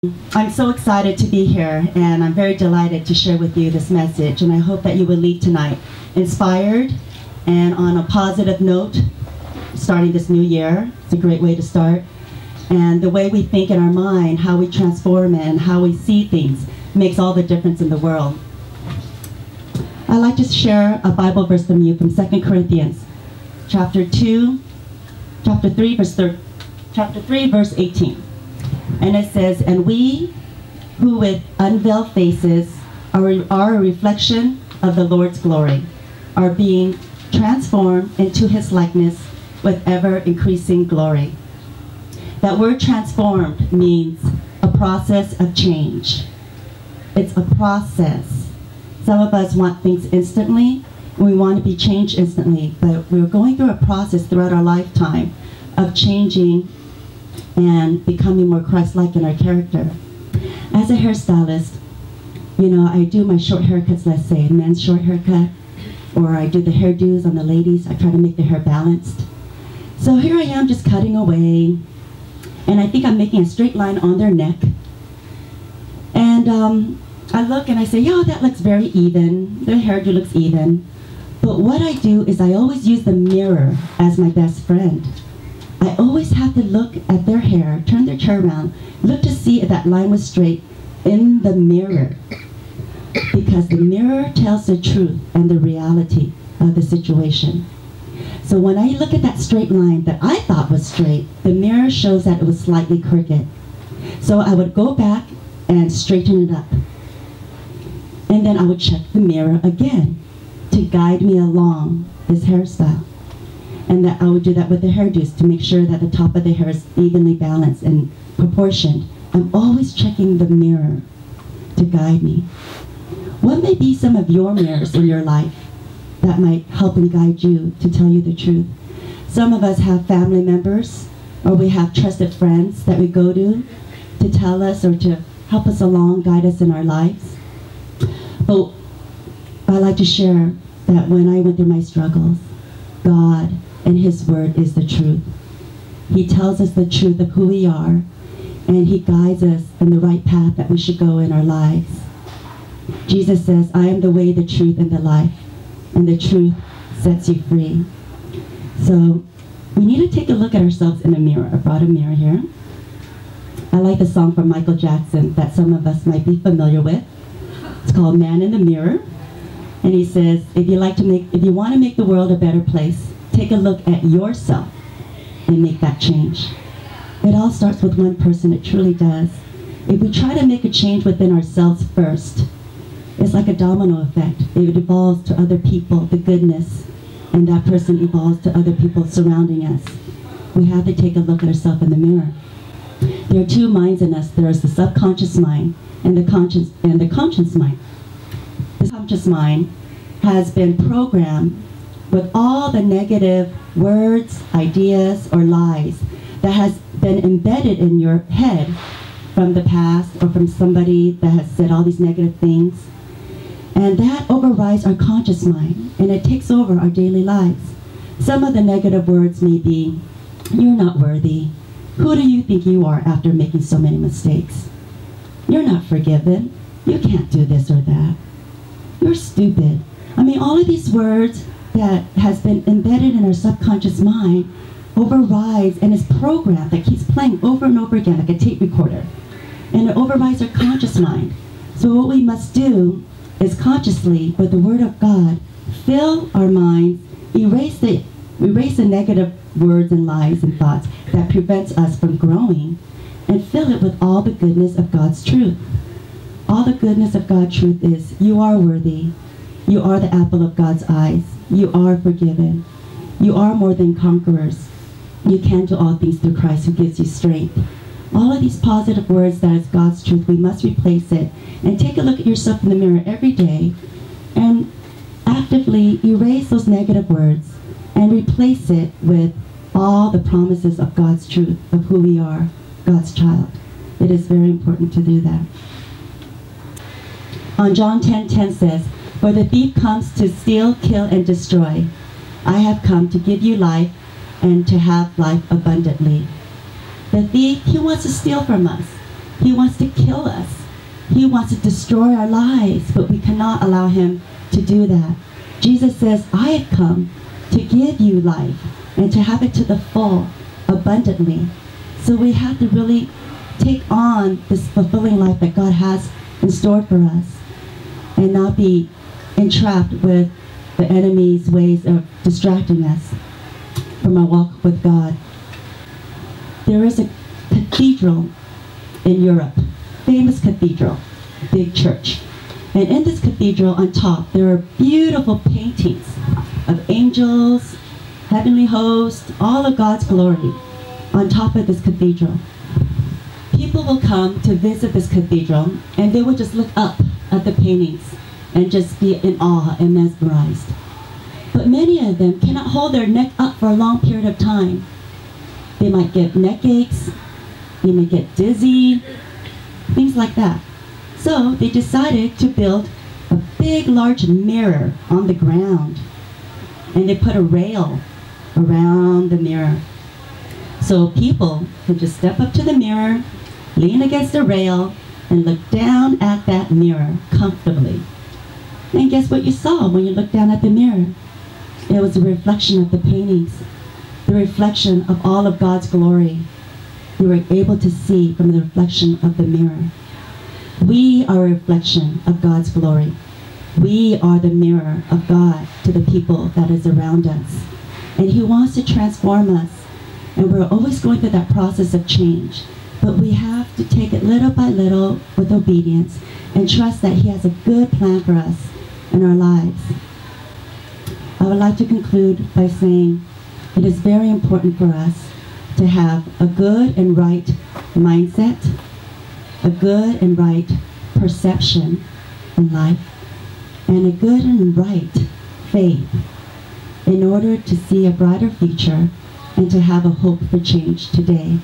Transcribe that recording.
I'm so excited to be here, and I'm very delighted to share with you this message, and I hope that you will leave tonight inspired and on a positive note, starting this new year. It's a great way to start. And the way we think in our mind, how we transform it, and how we see things makes all the difference in the world. I'd like to share a Bible verse from you from 2 Corinthians chapter 3, verse 18. And it says, "And we who with unveiled faces are a reflection of the Lord's glory, are being transformed into his likeness with ever-increasing glory." That word transformed means a process of change. It's a process. Some of us want things instantly, and we want to be changed instantly, but we're going through a process throughout our lifetime of changing and becoming more Christ-like in our character. As a hairstylist, I do my short haircuts, let's say, a men's short haircut, or I do the hairdos on the ladies. I try to make the hair balanced. So here I am just cutting away, and I think I'm making a straight line on their neck. And I look and I say, "Yeah, that looks very even. Their hairdo looks even." But what I do is I always use the mirror as my best friend. I always have to look at their hair, turn their chair around, look to see if that line was straight in the mirror. Because the mirror tells the truth and the reality of the situation. So when I look at that straight line that I thought was straight, the mirror shows that it was slightly crooked. So I would go back and straighten it up. And then I would check the mirror again to guide me along this hairstyle. And that I would do that with the hairdos to make sure that the top of the hair is evenly balanced and proportioned. I'm always checking the mirror to guide me. What may be some of your mirrors in your life that might help and guide you to tell you the truth? Some of us have family members, or we have trusted friends that we go to tell us or to help us along, guide us in our lives. But I like to share that when I went through my struggles, God and his word is the truth. He tells us the truth of who we are, and he guides us in the right path that we should go in our lives. Jesus says, "I am the way, the truth, and the life, and the truth sets you free." So we need to take a look at ourselves in a mirror. I brought a mirror here. I like the song from Michael Jackson that some of us might be familiar with. It's called "Man in the Mirror." And he says, if you want to make the world a better place, take a look at yourself and make that change. It all starts with one person, it truly does. If we try to make a change within ourselves first, it's like a domino effect. It evolves to other people, the goodness, and that person evolves to other people surrounding us. We have to take a look at ourselves in the mirror. There are two minds in us. There is the subconscious mind and the conscious mind. The subconscious mind has been programmed with all the negative words, ideas, or lies that has been embedded in your head from the past or from somebody that has said all these negative things. And that overrides our conscious mind, and it takes over our daily lives. Some of the negative words may be, "You're not worthy. Who do you think you are after making so many mistakes? You're not forgiven. You can't do this or that. You're stupid." I mean, all of these words that has been embedded in our subconscious mind overrides and is programmed that keeps playing over and over again like a tape recorder. And it overrides our conscious mind. So what we must do is consciously, with the Word of God, fill our minds, erase the negative words and lies and thoughts that prevents us from growing, and fill it with all the goodness of God's truth. All the goodness of God's truth is, you are worthy. You are the apple of God's eyes. You are forgiven. You are more than conquerors. You can do all things through Christ who gives you strength. All of these positive words that is God's truth, we must replace it. And take a look at yourself in the mirror every day and actively erase those negative words and replace it with all the promises of God's truth, of who we are, God's child. It is very important to do that. On John 10:10 says, "For the thief comes to steal, kill, and destroy. I have come to give you life and to have life abundantly." The thief, he wants to steal from us. He wants to kill us. He wants to destroy our lives, but we cannot allow him to do that. Jesus says, I have come to give you life and to have it to the full, abundantly. So we have to really take on this fulfilling life that God has in store for us and not be entrapped with the enemy's ways of distracting us from our walk with God. There is a cathedral in Europe, famous cathedral, big church. And in this cathedral on top, there are beautiful paintings of angels, heavenly hosts, all of God's glory on top of this cathedral. People will come to visit this cathedral and they will just look up at the paintings and just be in awe and mesmerized. But many of them cannot hold their neck up for a long period of time. They might get neck aches, they might get dizzy, things like that. So they decided to build a big, large mirror on the ground. And they put a rail around the mirror. So people can just step up to the mirror, lean against the rail, and look down at that mirror comfortably. And guess what you saw when you looked down at the mirror? It was a reflection of the paintings, the reflection of all of God's glory. You were able to see from the reflection of the mirror. We are a reflection of God's glory. We are the mirror of God to the people that is around us. And he wants to transform us. And we're always going through that process of change. But we have to take it little by little with obedience and trust that he has a good plan for us in our lives. I would like to conclude by saying it is very important for us to have a good and right mindset, a good and right perception in life, and a good and right faith in order to see a brighter future and to have a hope for change today.